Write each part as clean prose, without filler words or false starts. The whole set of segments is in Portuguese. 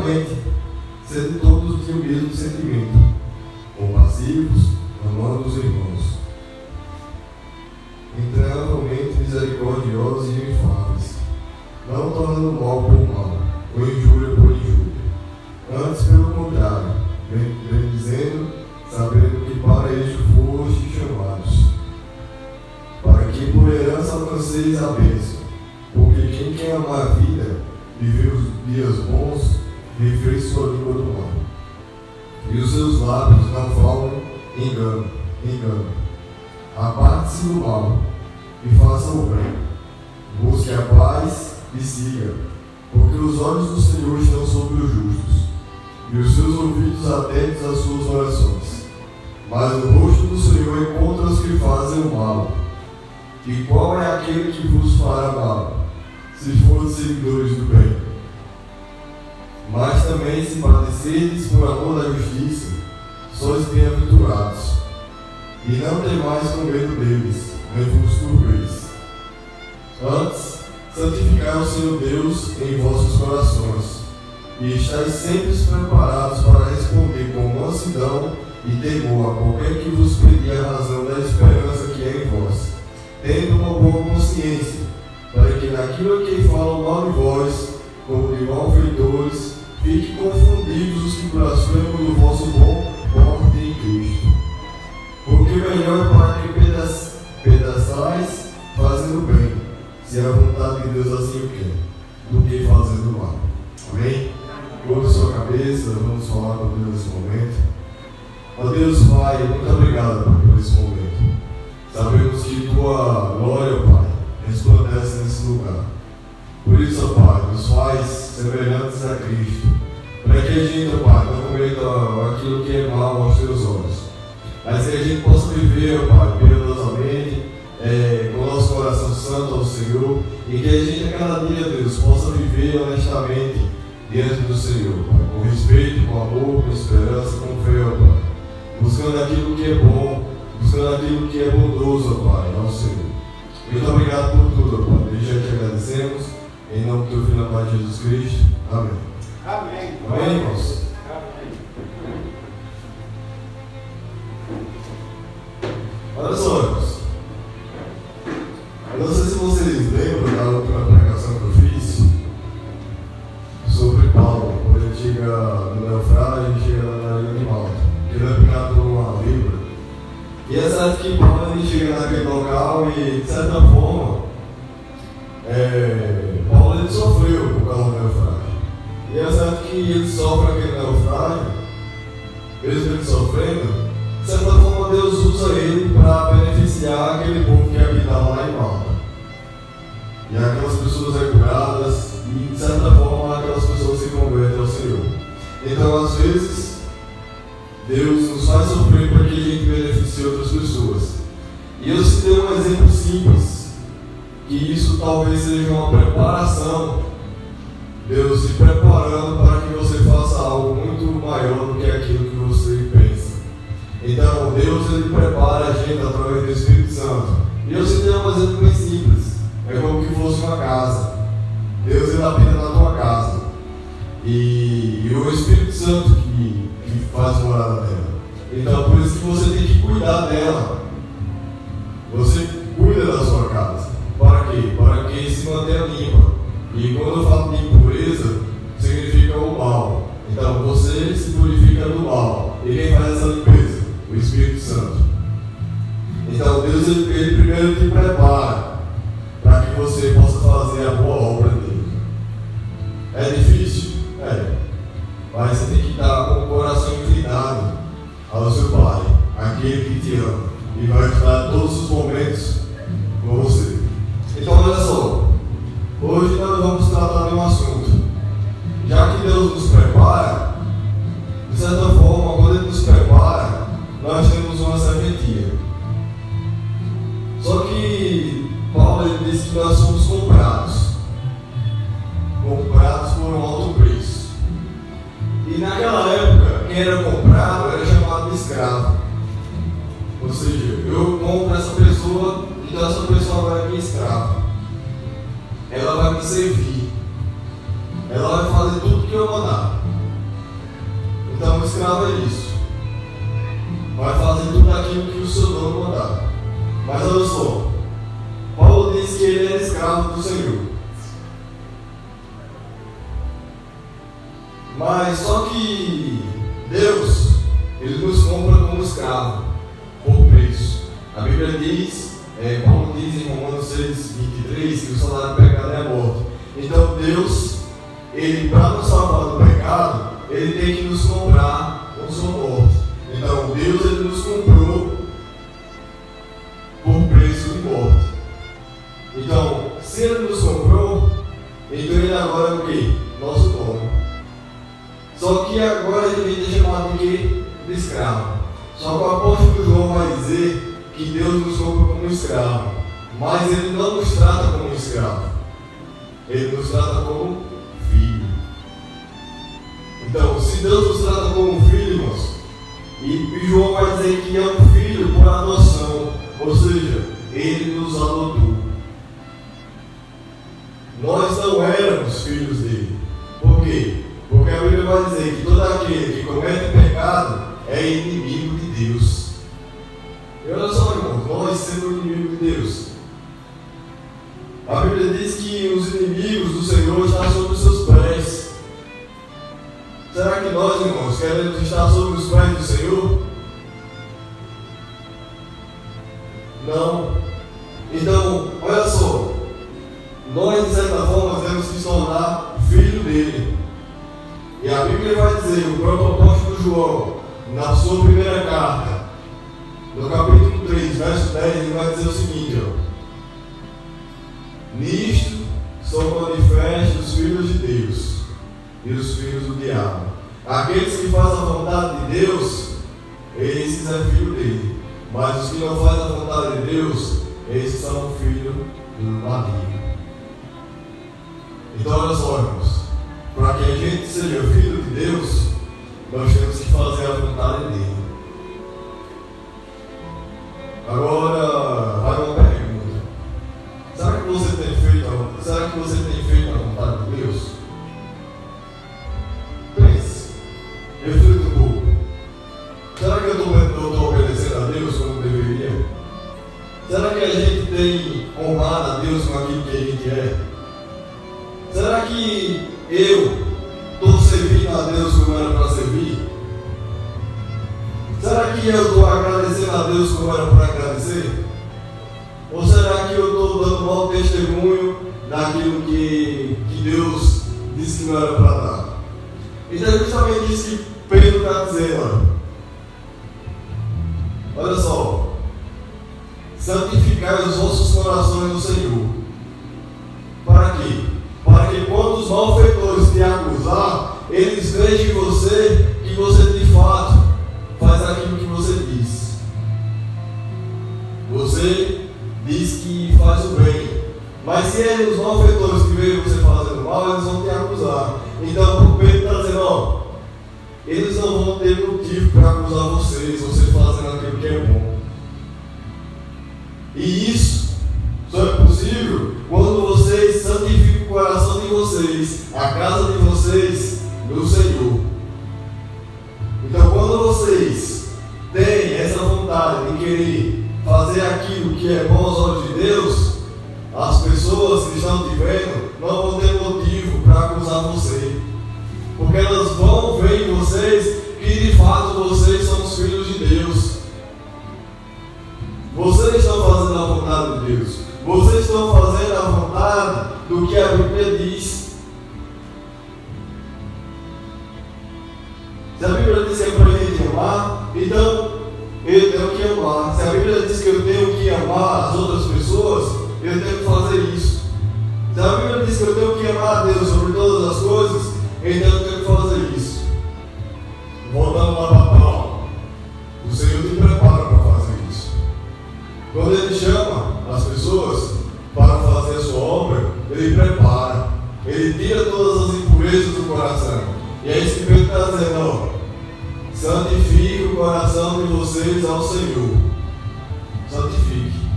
fraternalmente, sendo todos de um mesmo sentimento, compassivos, amando os irmãos, intrinsecamente misericordiosos e infáveis, não tornando mal por mal, ou injúria por injúria. Antes, pelo contrário, bendizendo, sabendo que para isto fostes chamados, para que por herança alcanceis a bênção. Porque quem quer amar a vida, viver os dias bons, refreie sua língua do mal, e os seus lábios não falam engano. Aparte-se do mal e faça o bem. Busque a paz e siga, porque os olhos do Senhor estão sobre os justos, e os seus ouvidos atentos às suas orações. Mas o rosto do Senhor é contra os que fazem o mal. E qual é aquele que vos fará mal, se forem seguidores do bem? Mas também, se padecerdes por amor da justiça, sois bem-aventurados. E não temais com medo deles, nem vos turbeis. Antes, santificai o Senhor Deus em vossos corações, e estáis sempre preparados para responder com mansidão e temor a qualquer que vos pedir a razão da esperança que é em vós, tendo uma boa consciência, para que naquilo que falam mal de vós, como de malfeitores, fiquem confundidos os que blasfemam do vosso bom porte em Cristo. Porque melhor para que pedaçais fazendo bem, se a vontade de Deus assim o quer, do que fazendo mal. Amém? Curva sua cabeça, vamos falar com Deus nesse momento. Ó Deus Pai, muito obrigado, Pai, por esse momento. Sabemos que Tua glória, Pai, resplandece nesse lugar. Por isso, Pai, nos faz semelhantes a Cristo, para que a gente, Pai, não cometa aquilo que é mal aos Teus olhos, mas que a gente possa viver, Pai, piedosamente, com o nosso coração santo ao Senhor, e que a gente a cada dia, Deus, possa viver honestamente diante do Senhor, Pai, com respeito, com amor, com esperança, com fé, Pai, buscando aquilo que é bom, buscando aquilo que é bondoso, Pai, ao Senhor. Muito obrigado por tudo, Pai. Desde já te agradecemos, em nome do Teu Filho amado Jesus Cristo. Amém. Amém. Amém, irmãos? Olha só, irmãos. Eu não sei se vocês lembram da última pregação que eu fiz sobre Paulo, quando ele chega no naufrágio e chega na ilha de Malta, que ele é picado por uma víbora. E é certo que Paulo ele chega naquele local e, de certa forma, Paulo ele sofreu por causa do naufrágio. E é certo que ele sofre aquele naufrágio, mesmo ele sofrendo, de certa forma Deus usa ele para beneficiar aquele povo que habitava lá em Malta. E aquelas pessoas é curadas e, de certa forma, aquelas pessoas se convertem ao Senhor. Então, às vezes, Deus nos faz sofrer para que a gente beneficie outras pessoas. E eu citei um exemplo simples, que isso talvez seja uma preparação, Deus se preparando para que você faça algo muito maior do que aquilo que você pensa. Então, Deus ele prepara a gente através do Espírito Santo. E eu citei um exemplo bem simples, é como que fosse uma casa. Deus ele habita na tua casa. E o Espírito Santo que faz morada nela. Então, por isso que você tem que cuidar dela. Você cuida da sua casa. Para quê? Para que se mantenha limpa. E quando eu falo de impureza, significa o mal. Então, você se purifica do mal. E quem faz essa limpeza? O Espírito Santo. Então, Deus ele primeiro te prepara para que você possa fazer a boa obra dele. É difícil? É. Mas você tem que estar com o coração inclinado ao seu Pai, aquele que te ama, e vai estar todos os momentos com você. Então, olha só, hoje nós vamos tratar de um assunto. Já que Deus nos prepara, de certa forma, quando Ele nos prepara, nós temos uma serventia. Só que Paulo ele disse que nós somos comprados por um alto preço. E naquela época, quem era comprado era chamado de escravo. Ou seja, eu compro essa pessoa, então essa pessoa agora é minha escrava. Ela vai me servir. Ela vai fazer tudo que eu mandar. fazer isso. Vai fazer tudo aquilo que o seu dono mandar. Mas olha só, Paulo diz que ele era escravo do Senhor. Mas só que Deus, ele nos compra como escravo, por preço. A Bíblia diz, Paulo diz em Romanos 6:23, que o salário do pecado é a morte. Então Deus, ele, para nos salvar do pecado, ele tem que nos comprar com sua morte. Então Deus, ele nos comprou por preço de morte. Então, se ele nos comprou, então ele agora é o quê? Nosso dono. Só que agora ele vem chamado de quê? De escravo. Só que o apóstolo João vai dizer que Deus nos compra como escravo, mas ele não nos trata como escravo, ele nos trata como filho. Então, se Deus nos trata como filho, irmãos, e João vai dizer que é um filho por adoção, ou seja, ele nos adotou. Nós não éramos filhos dele. Por quê? Porque a Bíblia vai dizer que todo aquele que comete pecado é inimigo de Deus. E olha só, irmãos, nós somos inimigos de Deus. A Bíblia diz que os inimigos do Senhor estão sobre os seus pés. Será que nós, irmãos, queremos estar sobre os pés do Senhor? Não. Então, olha só, nós de certa forma temos que se tornar filho dele. E a Bíblia vai dizer, o próprio apóstolo João, na sua primeira carta, no capítulo 3, verso 10, ele vai dizer o seguinte, nisto são manifestos os filhos de Deus e os filhos do diabo. Aqueles que fazem a vontade de Deus, esses é filho dele. Mas os que não fazem a vontade de Deus, esses são filhos do maligno. Então olha só, irmãos, para que a gente seja filho de Deus, nós temos que fazer a vontade dele. Agora, vai uma pergunta. Será que você tem feito a vontade de Deus? Pense. Reflita um pouco. Será que eu estou obedecendo a Deus como deveria? Será que a gente tem honrado a Deus com aquilo que a gente é? Será que eu estou servindo a Deus como era para servir? Será que eu estou agradecendo a Deus como era para agradecer? Ou será que eu estou dando mau testemunho daquilo que Deus disse que não era para dar? Então é justamente isso que Pedro está dizendo. Olha só. Santificai os vossos corações no Senhor. Para quê? Para que quando os malfeitores te acusar, eles vejam em você que você de fato faz aquilo que você diz. Você diz que faz o bem, mas se os malfeitores que veem você fazendo mal, eles vão te acusar. Então o Pedro está dizendo, eles não vão ter motivo para acusar você fazendo aquilo que é bom. E isso só é possível quando vocês santificam o coração de vocês, a casa de vocês, no Senhor. Então, quando vocês têm essa vontade de querer fazer aquilo que é bom aos olhos de Deus, as pessoas que estão te vendo não vão ter motivo para acusar você, porque elas vão ver em vocês que de fato vocês são os filhos de Deus. Vocês estão fazendo a vontade de Deus. Vocês estão fazendo a vontade do que a Bíblia diz. Se a Bíblia diz que é para a gente amar, então eu tenho que amar. Se a Bíblia diz que eu tenho que amar as outras pessoas, eu tenho que fazer isso. Se a Bíblia diz que eu tenho que amar a Deus sobre todas as coisas, então eu tenho que fazer isso. Voltando lá para Paulo, o Senhor te prepara para fazer isso. Quando Ele chama as pessoas para fazer a sua obra, Ele prepara. Ele tira todas as impurezas do coração. E é isso que Pedro está dizendo, santifique o coração de vocês ao Senhor. Santifique.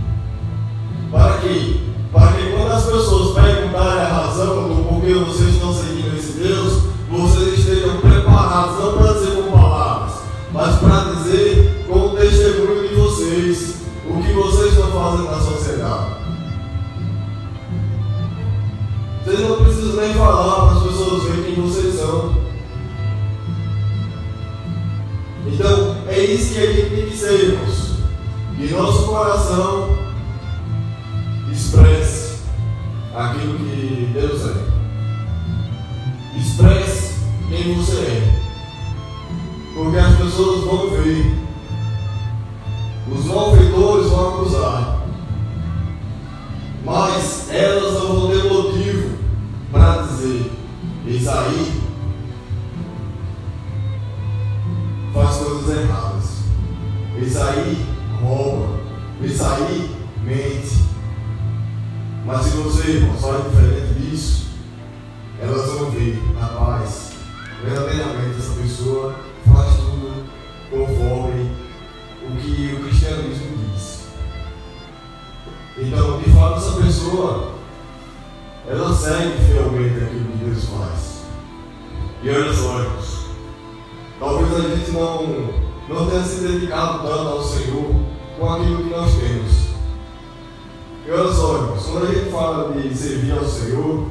Para quê? Para que quando as pessoas perguntarem a razão do porquê vocês estão seguindo esse Deus, vocês estejam preparados, não para dizer com palavras, mas para dizer com o testemunho de vocês o que vocês estão fazendo na sociedade. Vocês não precisam nem falar para as pessoas verem quem vocês são. Então, é isso que a gente tem que ser, irmãos. Que nosso coração expresse aquilo que Deus é. Expresse quem você é. Porque as pessoas vão ver. Os malfeitores vão acusar. Mas elas não vão ter motivo para dizer: Isaí faz coisas erradas. Isaí rouba. Isaí mente. Mas se você, irmão, só é diferente disso, elas vão ver, rapaz, verdadeiramente essa pessoa faz tudo conforme o que o cristianismo diz. Então, de fato, essa pessoa, ela segue fielmente aquilo que Deus faz. E olha só, irmãos, talvez a gente não tenha se dedicado tanto ao Senhor com aquilo que nós temos. E olha só, irmãos, quando a gente fala de servir ao Senhor,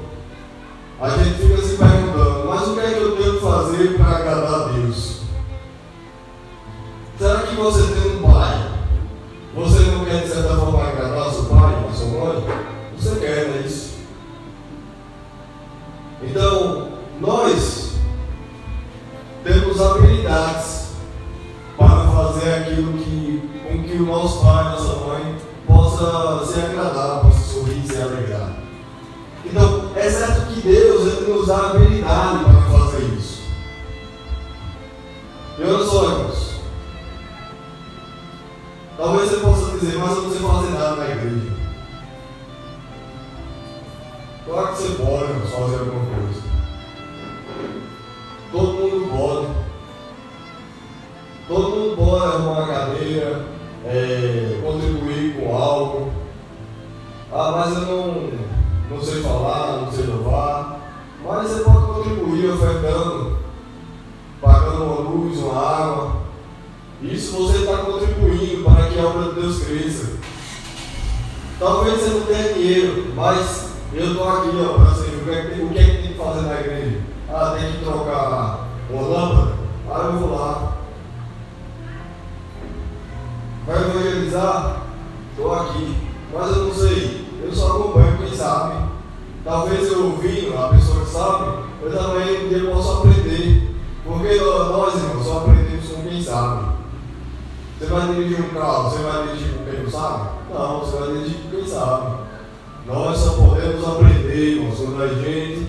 a gente fica se perguntando: mas o que é que eu tenho que fazer para agradar a Deus? Será que você tem um pai? Você não quer, de certa forma, agradar seu pai, a sua mãe? Você quer, não é isso? Então, nós temos habilidades para fazer aquilo com que o nosso pai, nossa mãe, possa se agradar, possa sorrir e se alegrar. Então, é certo que Deus ele nos dá habilidade para fazer isso. E olha só, irmãos, talvez você possa dizer: mas eu não sei fazer nada na igreja. Claro que você pode, irmãos, fazer alguma coisa. Todo mundo pode. Todo mundo pode arrumar uma cadeira, contribuir com algo. Mas eu não sei falar, não sei louvar. Mas você pode contribuir ofertando, pagando uma luz, uma água. Isso você está contribuindo para que a obra de Deus cresça. Talvez você não tenha dinheiro, mas eu estou aqui para servir. O que é que tem que fazer na igreja? Tem que trocar uma lâmpada? Eu vou lá. Vai evangelizar? Estou aqui. Mas eu não sei. Eu só acompanho quem sabe. Talvez eu ouvindo a pessoa que sabe, eu também um dia posso aprender. Porque nós, irmãos, só aprendemos com quem sabe. Você vai dirigir um carro, você vai dirigir com quem não sabe? Não, você vai dirigir com quem sabe. Nós só podemos aprender, irmãos, quando a gente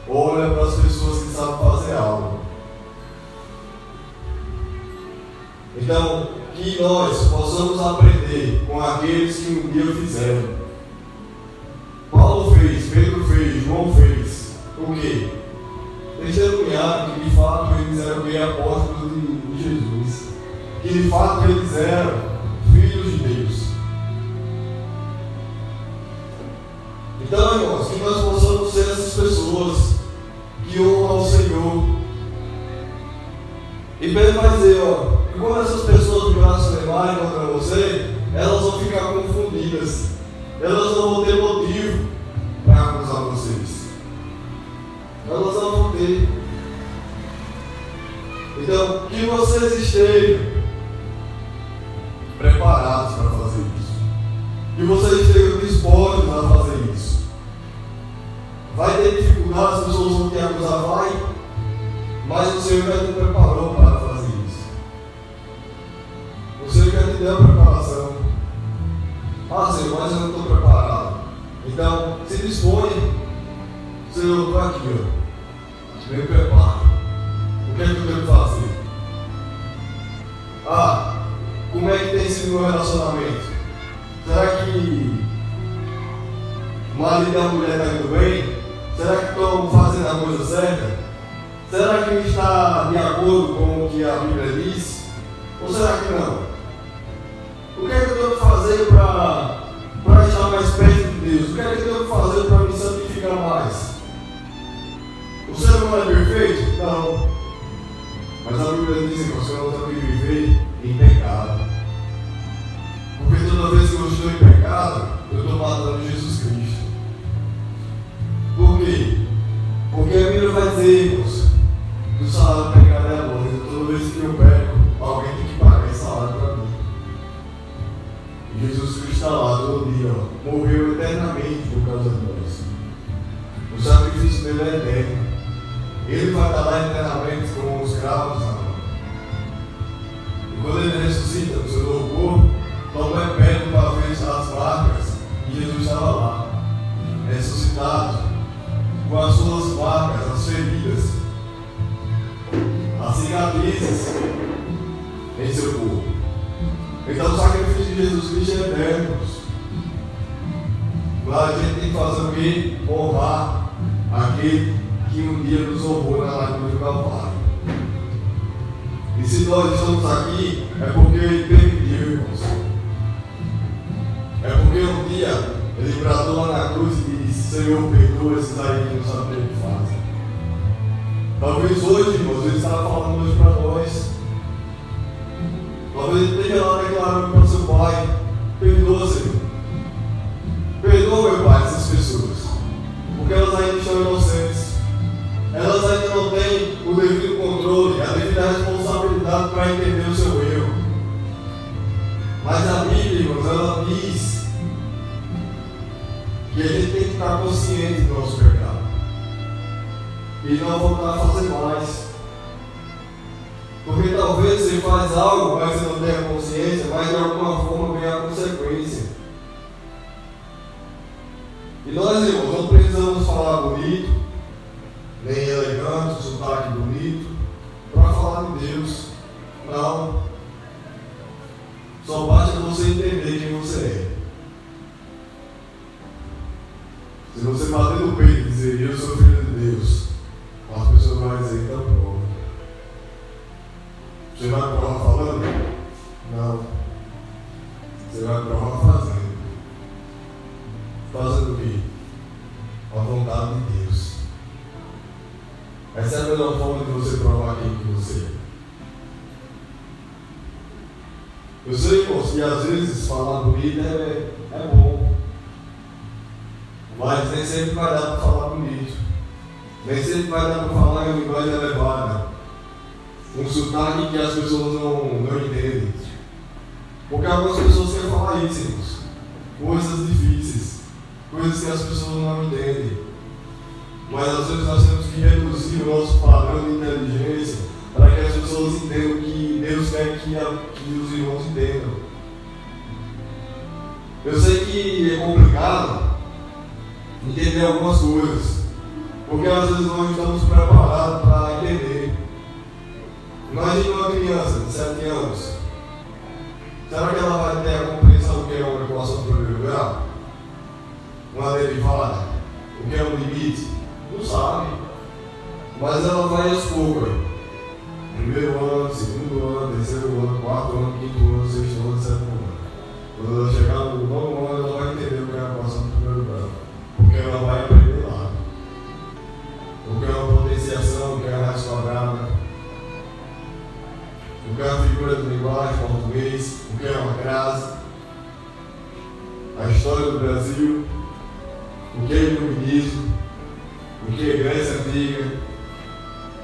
olha para as pessoas que sabem fazer algo. Então, que nós possamos aprender com aqueles que um dia fizeram. Paulo fez, Pedro fez, João fez. O quê? Testemunharam que de fato eles eram apóstolos de Jesus. Que de fato eles eram filhos de Deus. Então, irmãos, que nós possamos ser essas pessoas que honram ao Senhor. E Pedro vai dizer, que quando essas pessoas virão se levarem contra você, elas vão ficar confundidas. Elas não vão ter motivo para acusar vocês. Elas não vão ter. Então, que vocês estejam preparados para fazer isso. Que vocês estejam dispostos a fazer isso. Vai ter dificuldade, as pessoas vão te acusar, vai. Mas o Senhor já te preparou para fazer isso. O Senhor já te deu a preparação. Senhor, mas eu não estou preparado. Então, se dispõe. Senhor, eu estou aqui, me preparo. O que é que eu tenho que fazer? Como é que tem sido o meu relacionamento? Será que o marido e a mulher estão indo bem? Será que estão fazendo a coisa certa? Será que está de acordo com o que a Bíblia diz? Ou será que não? O que é que eu tenho que fazer para estar mais perto de Deus? O que é que eu tenho que fazer para me santificar mais? O ser humano é perfeito? Não. Mas a Bíblia diz, irmãos, que eu não tenho que viver em pecado. Porque toda vez que eu estou em pecado, eu estou matando Jesus Cristo. Por quê? Porque a Bíblia vai dizer, irmãos, que o salário do pecado é a morte. Então, toda vez que eu peco, alguém tem que pagar esse salário para mim. E Jesus Cristo está lá todo dia, ó, morreu eternamente por causa de nós. O sacrifício dele é eterno. Ele vai estar lá eternamente com os cravos na mão. E quando ele ressuscita no seu novo corpo, Tomé pede para ver as marcas e Jesus estava lá, ressuscitado, com as suas marcas, as feridas, as cicatrizes em seu corpo. Então o sacrifício de Jesus Cristo é eterno. Mas a gente tem que fazer o quê? Honrar aquele que um dia nos honrou na cruz do Calvário. E se nós estamos aqui, é porque Ele permitiu, irmãos. É porque um dia Ele bradou lá na cruz e disse: Senhor, perdoa esses aí que não sabem o que fazem. Talvez hoje, irmãos, Ele estava falando hoje para nós. Talvez Ele esteja lá declarando para o seu Pai: perdoa, Senhor. Perdoa, meu Pai, essas pessoas. Porque elas ainda estão inocentes. Elas ainda não têm o devido controle, a devida responsabilidade para entender o seu erro. Mas a Bíblia, irmãos, ela diz que a gente tem que ficar consciente do nosso pecado e não voltar a fazer mais. Porque talvez você faz algo, mas você não tenha consciência, mas de alguma forma vem a consequência. E nós, irmãos, não precisamos falar bonito, nem elegante, sotaque bonito, para falar de Deus. Não. Só basta você entender quem você é. Se você bater no peito e dizer: eu sou filho de Deus, as pessoas vão dizer: então pronto. Você vai provar falando? Não. Você vai provar fazendo. Fazendo o quê? A vontade de Deus. Essa é a melhor forma de você provar quem que você é. Eu sei, irmãos, que às vezes falar bonito é bom. Mas nem sempre vai dar para falar bonito. Nem sempre vai dar para falar em linguagem elevada. Um sotaque que as pessoas não entendem. Porque algumas pessoas querem falar isso, irmãos. Coisas difíceis. Coisas que as pessoas não entendem. Mas às vezes nós temos que reduzir o nosso padrão de inteligência para que as pessoas entendam que Deus quer que os irmãos entendam. Eu sei que é complicado entender algumas coisas, porque às vezes nós não estamos preparados para entender. Imagine uma criança de 7 anos. Será que ela vai ter a compreensão do que é uma equação de primeiro grau? Uma derivada? O que é um limite? Não sabe. Mas ela vai aos poucos. Primeiro ano, segundo ano, terceiro ano, quarto ano, quinto ano, sexto ano, sétimo ano. Quando ela chegar no novo ano, ela vai entender o que é a equação do primeiro grau. Porque ela vai aprender lá. O que é uma potenciação, o que é a raiz quadrada, o que é a figura de linguagem português, o que é uma crase, a história do Brasil, o que é iluminismo, o que é Grécia Antiga,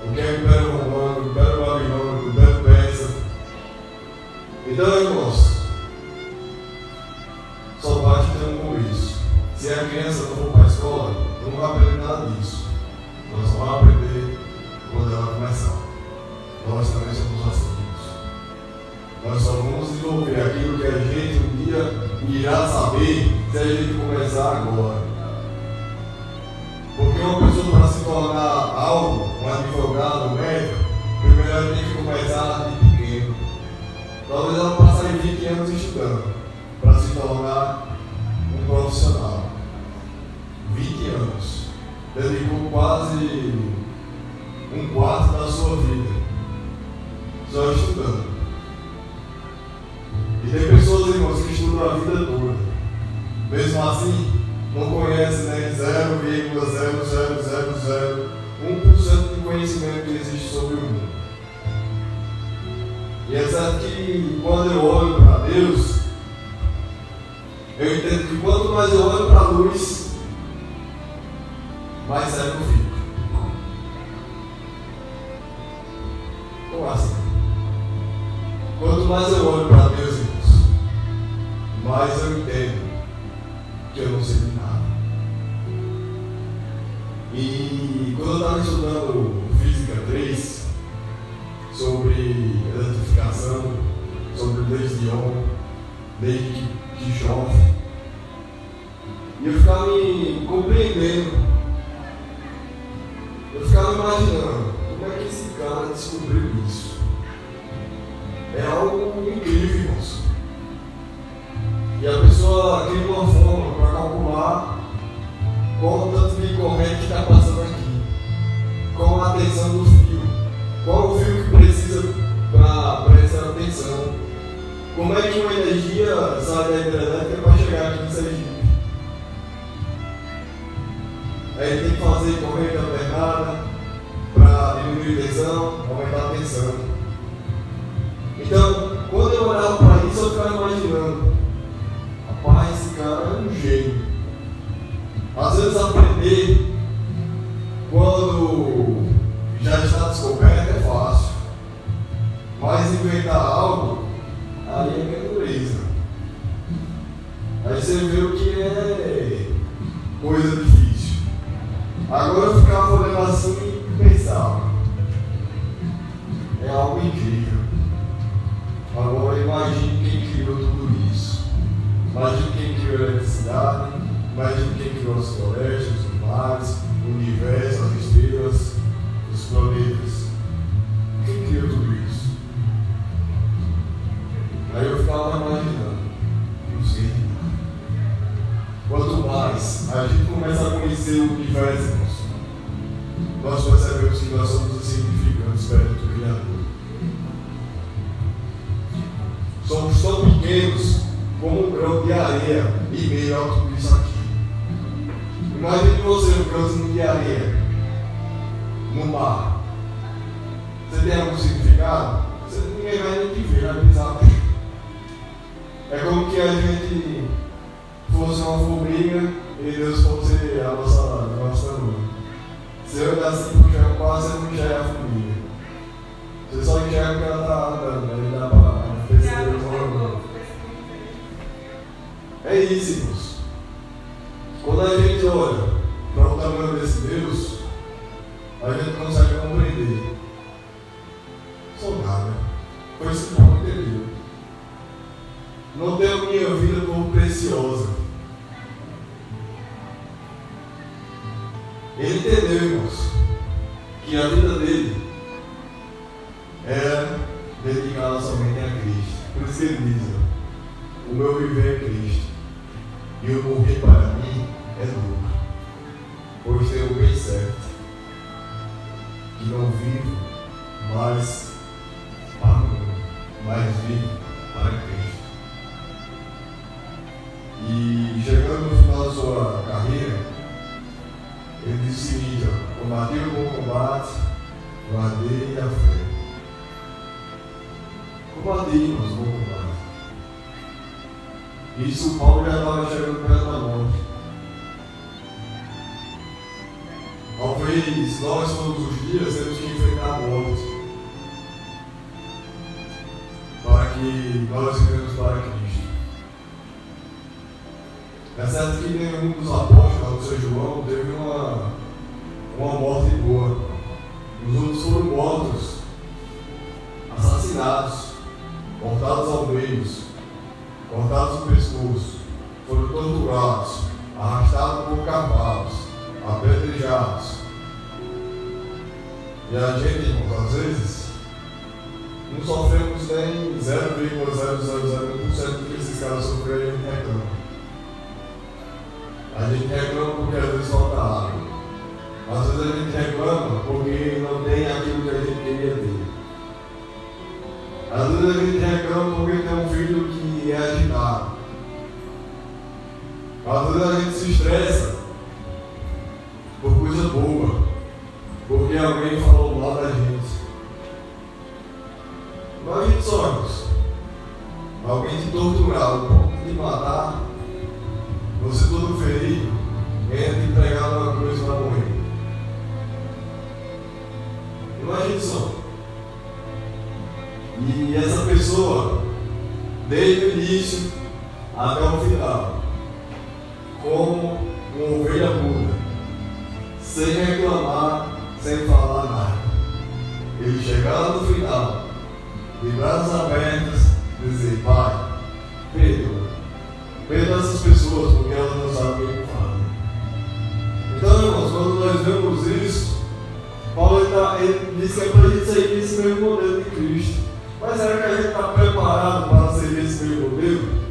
o que é Império Romano, Império Babilônico, Império Persa. Então, irmãos, só basta ter um compromisso. Se a criança não for para a escola, não vai aprender nada disso. Ela só vai aprender quando ela começar. Nós também somos assim. Nós só vamos desenvolver aquilo que a gente um dia irá saber se a gente começar agora. Porque uma pessoa, para se tornar algo, um advogado, um médico, primeiro ela tem que começar de pequeno. Talvez ela passe 20 anos estudando para se tornar um profissional. 20 anos. Dedicou quase um quarto da sua vida só estudando. E tem pessoas, irmãos, que estudam a vida toda. Mesmo assim, não conhecem nem 0,0001% de conhecimento que existe sobre o mundo. E é certo que quando eu olho para Deus, eu entendo que quanto mais eu olho para a luz, mais cego eu fico. Como assim? Quanto mais eu olho para Deus, irmãos, mais eu entendo que eu não sei de nada. E quando eu estava estudando Física 3, sobre eletrificação, sobre leis de Ohm, lei de chove, e eu ficava me compreendendo, eu ficava imaginando como é que esse cara descobriu isso. É algo incrível, irmãos. E a pessoa cria uma forma para calcular qual o tanto de corrente está passando aqui, qual a tensão do fio, qual o fio que precisa para prestar atenção, como é que uma energia sai da hidrelétrica para chegar aqui no Sergipe. Aí tem que fazer corrente alternada para diminuir a tensão, aumentar a tensão. Então, quando eu olhava para isso, eu ficava imaginando, rapaz, esse cara é um gênio. Às vezes aprender quando já está descoberto é fácil, mas inventar algo, aí é dureza. Aí você vê o que é coisa difícil. Agora eu ficava olhando assim e pensava, é algo incrível. Agora imagine quem criou tudo isso. Imagine quem criou a eletricidade, imagine quem criou as florestas, os mares, o universo, as estrelas, os planetas. Quem criou tudo isso? Aí eu ficava imaginando, não sei de nada. Quanto mais a gente começa a conhecer o universo, nós percebemos que nós somos insignificantes perto do Criador. Somos tão pequenos como um grão de areia e meio a tudo isso aqui. Imagine você um grãozinho de areia no mar. Você tem algum significado? Ninguém vai nem te ver, vai pisar. É como que a gente fosse uma formiga e Deus fosse a nossa lua. Você olhar assim para o chão, quase você não enxerga a formiga. Você só enxerga que ela está andando, aí dá para perceber o movimento. É isso, irmãos. Quando a gente olha para o tamanho desse Deus, a gente consegue compreender. Sou nada. Foi isso que Paulo entendeu. Não tenho minha vida como preciosa. Ele entendeu, irmãos, que a vida dele era dedicada somente a Cristo. Por isso que ele diz, o meu viver é Cristo, e o morrer para mim é lucro, pois tenho o bem certo, que não vivo mais para o mundo, mas vivo para Cristo. E chegando no final da sua carreira, ele diz o seguinte: combati o bom combate, guardei a fé. Combati, irmãos, o bom combate. Isso, Paulo já estava chegando perto da morte. Talvez nós, todos os dias, temos que enfrentar a morte para que nós vivemos para Cristo. É certo que nenhum dos apóstolos, a não ser João, teve uma morte boa. Os outros foram mortos, assassinados, cortados ao meio, cortados no pescoço, foram torturados, arrastados por cavalos, apedrejados. E a gente, irmãos, às vezes, não sofremos nem 0,0001% do que esses caras sofreram e a gente reclama. A gente reclama porque às vezes falta água. Às vezes a gente reclama porque não tem aquilo que a gente queria ter. Às vezes a gente reclama porque tem um filho que é agitado. Às vezes a gente se estressa por coisa boa, porque alguém falou mal da gente. Mas a gente sonhos, alguém te torturar ao ponto de matar, você todo ferido, venha te pregar numa cruz para morrer. Imagine só. E essa pessoa, desde o início até o final, como uma ovelha muda, sem reclamar, sem falar nada. Ele chegar no final, de braços abertos, dizer: Pai, perdoa. Perdoa essas pessoas, porque elas não sabem o que falam. Então, irmãos, quando nós vemos isso, Paulo ele diz que é para a gente seguir esse mesmo modelo de Cristo. Mas será que a gente está preparado para seguir esse mesmo modelo?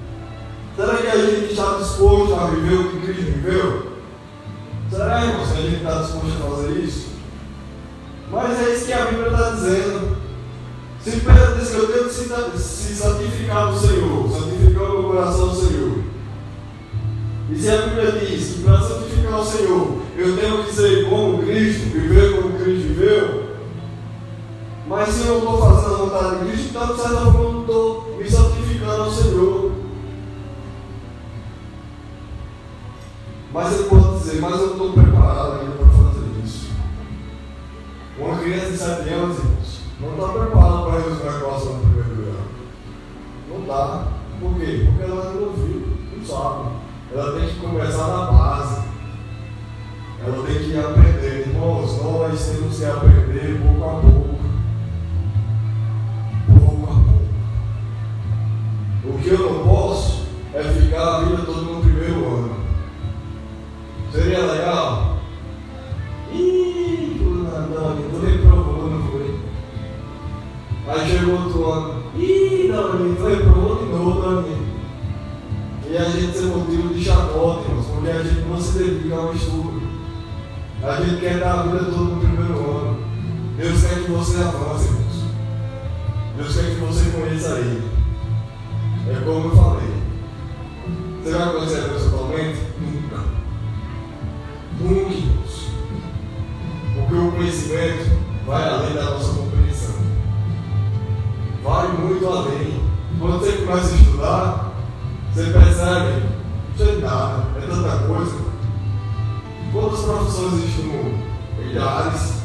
Será que a gente está disposto a viver o que Cristo viveu? Será, irmãos, que a gente está disposto a fazer isso? Mas é isso que a Bíblia está dizendo. Se Pedro diz que eu tenho que se santificar no Senhor, santificar o meu coração no Senhor. E se a Bíblia diz que para santificar o Senhor eu tenho que ser como Cristo, viver como Cristo viveu, mas se eu não estou fazendo a vontade de Cristo, então de certa forma eu não estou me santificando ao Senhor. Mas eu posso dizer, mas eu não estou preparado ainda para fazer isso. Uma criança de 7 anos, irmãos, não está preparada para resolver a equação no primeiro ano. Não está. Por quê? Porque ela ainda não viu, não sabe. Ela tem que começar na base. Ela tem que aprender. Irmãos, nós temos que aprender pouco a pouco. Pouco a pouco. O que eu não posso é ficar a vida toda no primeiro ano. Seria legal? Tu reprovou, não foi? Aí chegou outro ano. Tu reprovou de novo, Dani. E a gente ser motivo de chacota, irmãos, porque a gente não se dedica ao estudo. A gente quer dar a vida toda no primeiro ano. Deus quer que você avance, irmãos. Deus quer que você conheça Ele. É como eu falei. Você vai conhecer Deus totalmente? Nunca. Nunca, irmãos. Porque o conhecimento vai além da nossa compreensão. Vai muito além. Quando você começa a estudar, você percebe, não sei nada, é tanta coisa. Quantas profissões existem no mundo? Milhares.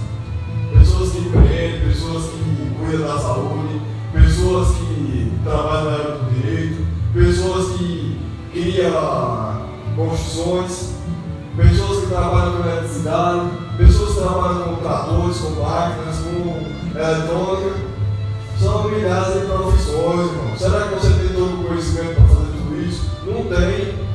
Pessoas que empreendem, pessoas que cuidam da saúde, pessoas que trabalham na área do direito, pessoas que criam construções, pessoas que trabalham com eletricidade, pessoas que trabalham com tratores, com máquinas, com eletrônica. São milhares de profissões, irmão. Será que você tem todo o conhecimento para fazer tudo isso? Não tem.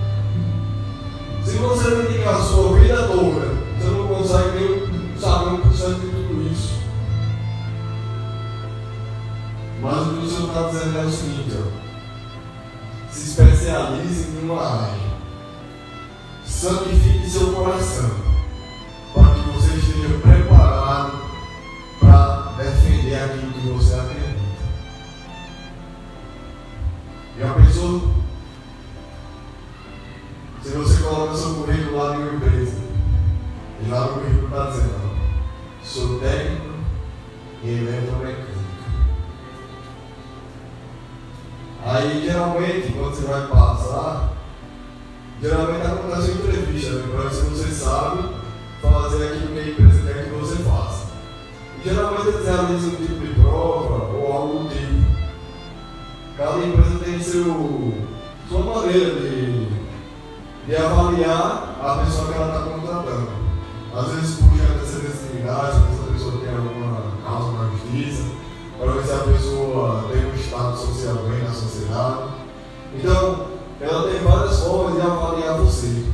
Se você dedicar a sua vida toda, você não consegue nem saber 1% de tudo isso. Mas o que o Senhor está dizendo é o seguinte: ó, se especialize em uma área. Santifique seu coração, para que você esteja preparado para defender aquilo que você acredita. Já pensou? Se você coloca seu currículo lá em uma empresa, e lá no currículo está dizendo: ó, sou técnico em eletromecânica. Aí geralmente, quando você vai passar, geralmente acontece uma entrevista, né? Para ver se você sabe fazer aquilo que a empresa quer que você faça. E geralmente eles realizam um tipo de prova ou algo do tipo. Cada empresa tem sua maneira de avaliar a pessoa que ela está contratando. Às vezes puxa antecedentes criminais, se essa pessoa tem alguma causa na justiça, para ver se a pessoa tem um estado social bem na sociedade. Então, ela tem várias formas de avaliar você.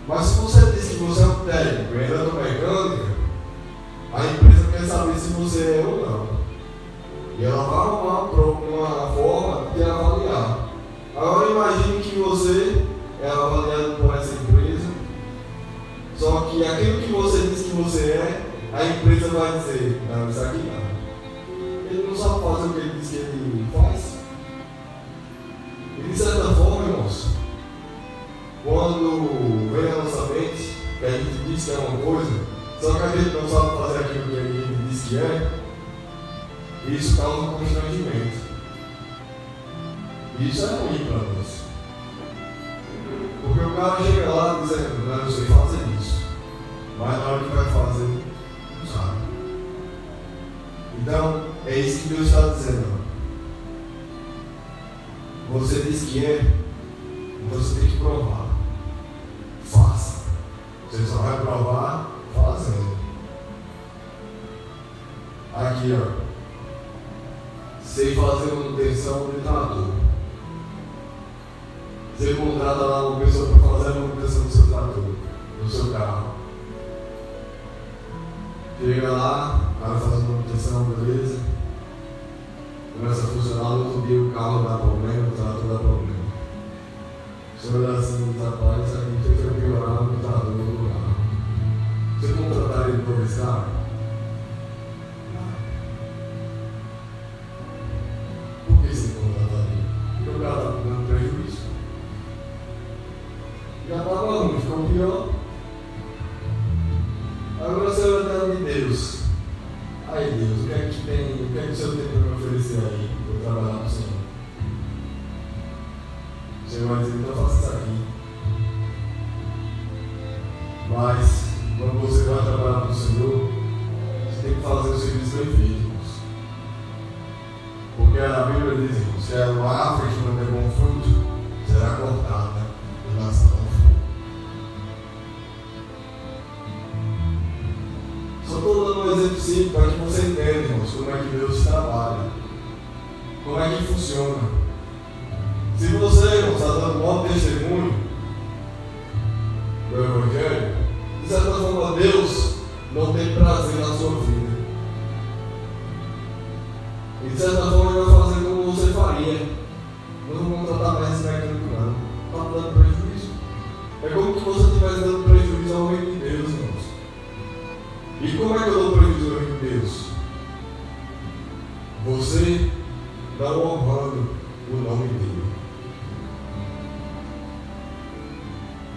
Mas se você diz que você é um técnico em eletromecânica, a empresa quer saber se você é ou não. E ela vai arrumar uma forma de avaliar. Agora imagine que você é avaliado por essa empresa, só que aquilo que você diz que você é, a empresa vai dizer: não, isso aqui não. Ele não sabe fazer o que ele diz que ele faz. E de certa forma, irmãos, quando vem na nossa mente que a gente diz que é uma coisa, só que a gente não sabe fazer aquilo que a gente diz que é, E isso causa um constrangimento. E isso é ruim para nós. Porque o cara chega lá dizendo, não, eu sei fazer isso. Mas na hora que vai fazer, não sabe. Então, é isso que Deus está dizendo. Você diz que é, então você tem que provar. Faça. Você só vai provar fazendo. Aqui, ó. Sei fazer manutenção de trator. Você contrata lá uma pessoa para fazer a manutenção do seu trator, do seu carro. Chega lá, o cara faz a manutenção, beleza. Começa a funcionar, no outro dia o carro dá problema, o trator dá problema. O senhor dá assim, rapaz, isso aqui tem que piorar no trator do carro. Você contrataria ele por esse carro? Por que você contrataria? Porque o cara está dando prejuízo. Já estava ruim, ficou pior. Agora o Senhor é de Deus. Aí Deus, o que é que tem, o que é que o Senhor tem para me oferecer aí, para eu trabalhar para o Senhor? O Senhor vai dizer, então faça isso aqui. Mas, quando você vai trabalhar para o Senhor, você tem que fazer o serviço bem feito, irmãos. Porque a Bíblia diz, irmãos, que a árvore que não der bom fruto será cortada e lançada ao fogo. Só estou dando um exemplo simples para que você entenda, irmãos, como é que Deus trabalha, como é que funciona. Se você, irmãos, está dando um bom testemunho do Evangelho, de certa forma Deus não tem prazer na sua vida. E de certa forma Ele vai fazer como você faria. Não vou contratar mais esse mecânico, não. Está dando prejuízo. É como se você estivesse dando prejuízo ao reino de Deus, irmãos. E como é que eu dou prejuízo ao reino de Deus? Você não honrando o nome dele.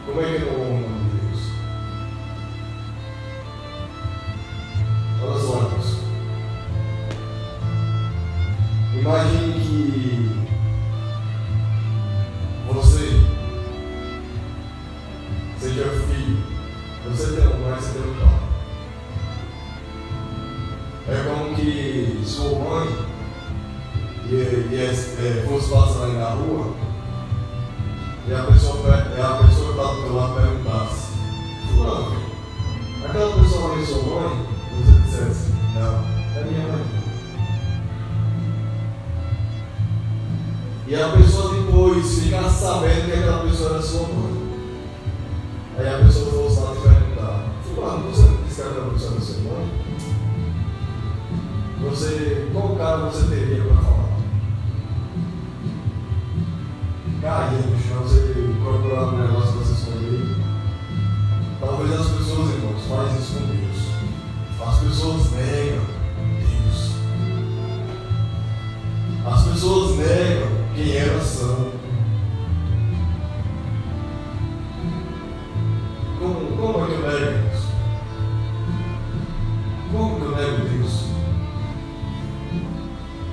Como é que eu não honro o nome de Deus? Olha só, irmãos. Imagine que você seja filho. Você tem um pai, você tem um pai. É como que sua mãe fosse passar aí na rua e a pessoa que está do teu lado perguntasse: fulano, aquela pessoa ali é sua mãe? Você dissesse: não, é minha mãe. E a pessoa depois ficasse sabendo que aquela pessoa era sua mãe. Aí a pessoa fosse lá te perguntar: fulano, você não disse que aquela pessoa era sua mãe? Qual cara você teria para falar? Cair no chão, você procurar um negócio para você esconder. Talvez as pessoas, irmãos, fazem isso com Deus. As pessoas negam Deus. As pessoas negam quem elas são. Como é que eu nego Deus? Como que eu nego Deus?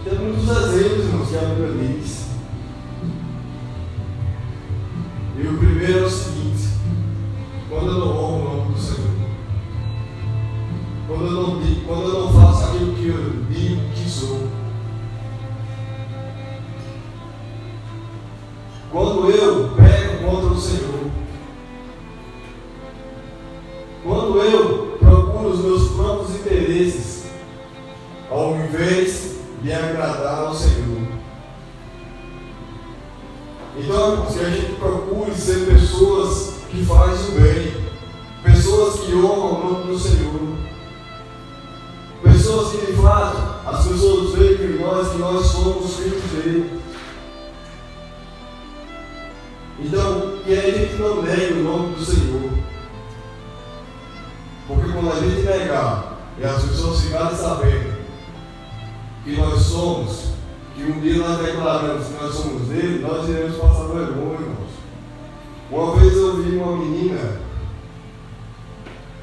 Tem muitos exemplos, irmãos, que a Bíblia diz. E o primeiro é o seguinte: quando eu não honro o nome do Senhor, quando eu não faço aquilo que eu digo que sou, quando eu peco contra o Senhor, quando eu procuro os meus próprios interesses, ao invés de agradar ao Senhor. Então, irmãos, que a gente procure ser pessoas que fazem o bem, pessoas que honram o nome do Senhor, pessoas que de fato as pessoas veem em nós que nós somos filhos dele. Então, que a gente não negue o nome do Senhor, porque quando a gente negar e as pessoas ficarem sabendo que nós somos, que um dia nós declaramos que nós somos dele, nós iremos passar vergonha, irmãos. Uma vez eu vi uma menina,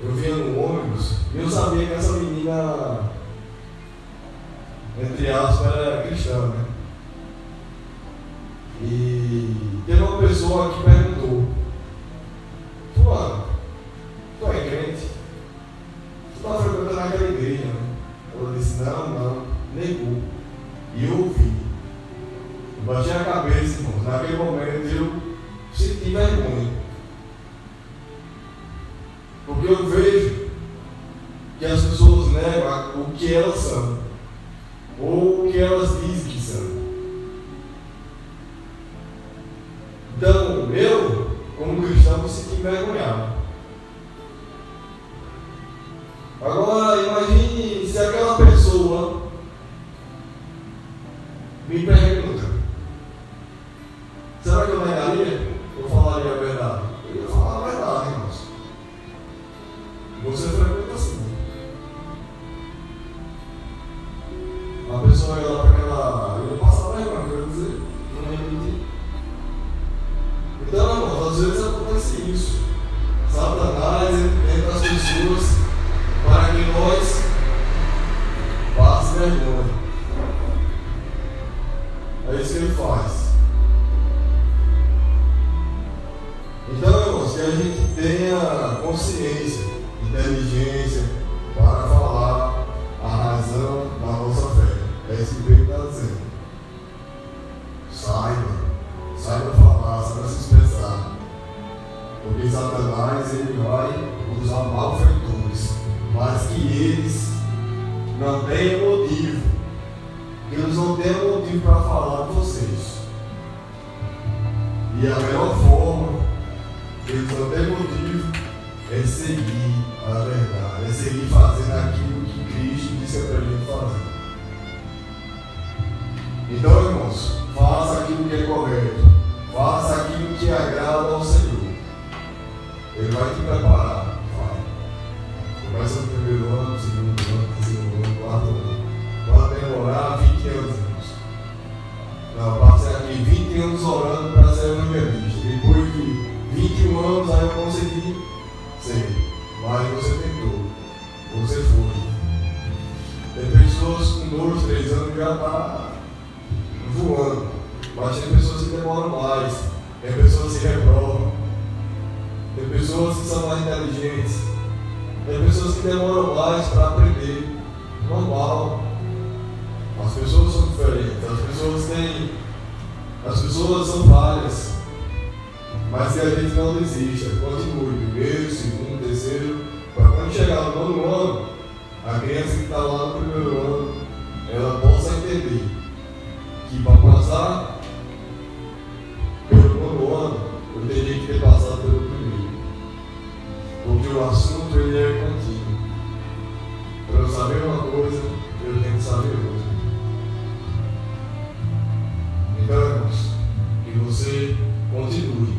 eu vinha no ônibus, e eu sabia que essa menina entre aspas, era cristã, né? E teve uma pessoa que perguntou: Fulano, tu é crente? Tu está frequentando aquela igreja, né? Ela disse: não, negou. E eu ouvi. Eu bati a cabeça, irmãos. Naquele momento eu senti vergonha. Porque eu vejo que as pessoas negam o que elas são, ou o que elas dizem que são. Então, eu, como cristão, me senti envergonhado. Agora, imagine se aquela pessoa me pergunta: será que eu negaria? Eu falaria a verdade? Eu ia falar a verdade, irmãos. Você frequenta assim. A pessoa ia lá para aquela. Eu passava vergonha, quero dizer, não ia mentir. Então, irmãos, às vezes acontece isso. Satanás entra as pessoas para que nós passe vergonha. É isso que ele faz. Então, irmãos, que a gente tenha consciência, inteligência para falar a razão da nossa fé. É isso que ele está dizendo. Saiba falar, saiba se expressar. Porque Satanás ele vai usar malfeitores, mas que eles não tenham motivo, que eles não tenham motivo para falar de vocês. E a melhor forma que eles não têm motivo é seguir a verdade, é seguir fazendo aquilo que Cristo disse para a gente fazer. Então, irmãos, faça aquilo que é correto, faça aquilo que agrada ao Senhor. Ele vai te preparar. Começa no primeiro ano, segundo ano, terceiro ano, quarto ano. Pode demorar 20 anos, irmãos. Não, passei aqui 20 anos orando para ser evangelista. Depois de 21 anos, aí eu consegui ser. Mas você tentou. Você foi. Tem pessoas com 2, 3 anos que já estão voando. Mas tem pessoas que demoram mais. Tem pessoas que reprovam. Tem pessoas que são mais inteligentes. Tem pessoas que demoram mais para aprender. Normal. As pessoas são diferentes. As pessoas são várias. Mas que a gente não desista. Continue. Primeiro, segundo, terceiro. Para quando chegar no nono ano, a criança que está lá no primeiro ano, ela possa entender que para passar pelo nono ano, eu teria que ter passado pelo primeiro. Porque o assunto ele é contínuo. Para eu saber uma coisa, eu tenho que saber outra. Então, irmãos, que você continue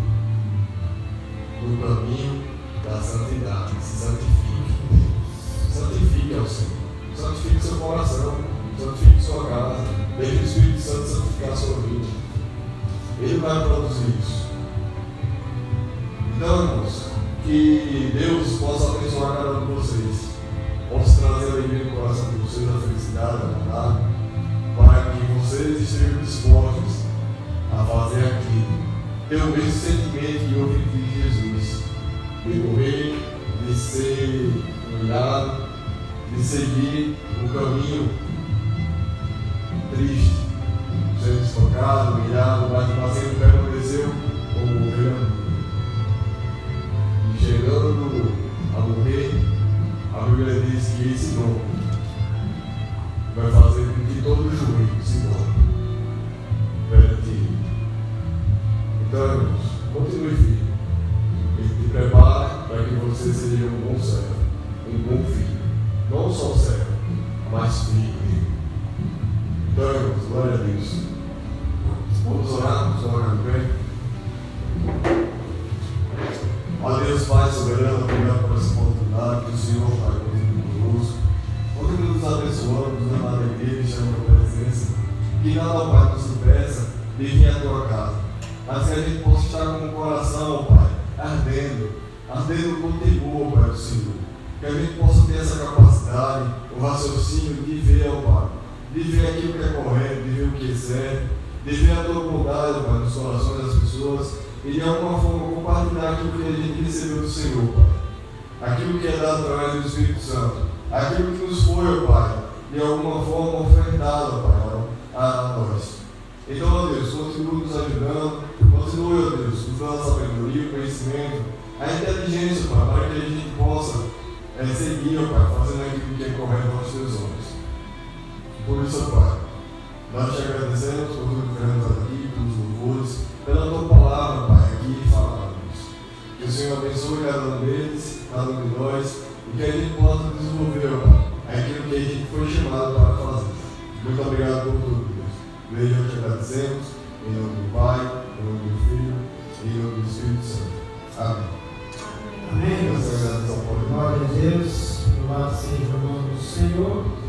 no caminho da santidade. Se santifique. Santifique ao Senhor. Santifique seu coração. Santifique sua casa. Deixe o Espírito Santo santificar a sua vida. Ele vai produzir isso. Então, irmãos, que Deus possa abençoar cada um de vocês, possa trazer a alegria no coração de vocês, a felicidade, a vontade, para que vocês estejam dispostos a fazer aquilo, ter o mesmo sentimento que houve em Jesus, de morrer, de ser humilhado, de seguir um caminho triste, sendo espancado, humilhado, mas sempre permaneceu como ovelha. Chegando a morrer, a Bíblia diz que esse nome vai fazer com que todo joelho se dobre perante Ele. Então, irmãos, continue firme. Ele te prepara para que você seja um bom servo, um bom filho. Não só servo, mas filho dele. Então, irmãos, glória a Deus. Vamos orar, vamos orar bem. Ó Deus Pai soberano, obrigado por essa oportunidade que o Senhor, Pai, continua conosco. Continua nos abençoando, nos dando alegria, deixando a tua presença. Que nada, ó Pai, nos impeça de vir à tua casa. Mas que a gente possa estar com o coração, ó Pai, ardendo com temor, Pai, do Senhor. Que a gente possa ter essa capacidade, o raciocínio de ver, ó Pai, de ver aquilo que é correto, de ver o que é certo, de ver a tua bondade, Pai, nos corações das pessoas e de alguma forma compartilhar aquilo que a gente recebeu do Senhor, Pai. Aquilo que é dado através do Espírito Santo, aquilo que nos foi, Pai, de alguma forma ofertado, Pai, a nós. Então, ó Deus, continue nos ajudando, continue, ó Deus, nos dando a sabedoria, o conhecimento, a inteligência, Pai, para que a gente possa seguir, ó Pai, fazendo aquilo que é correto aos teus olhos. Por isso, ó Pai, nós te agradecemos por tudo que queremos aqui, pelos louvores, pela tua palavra, Pai, aqui falando. Que o Senhor abençoe cada um deles, cada um de nós, e que a gente possa desenvolver, ó Pai, aquilo que a gente foi chamado para fazer. Muito obrigado por tudo, Deus. Veja, nós te agradecemos, em nome do Pai, em nome do Filho, e em nome do Espírito Santo. Amém. Amém. Glória a Deus, louvado seja o nome do Senhor.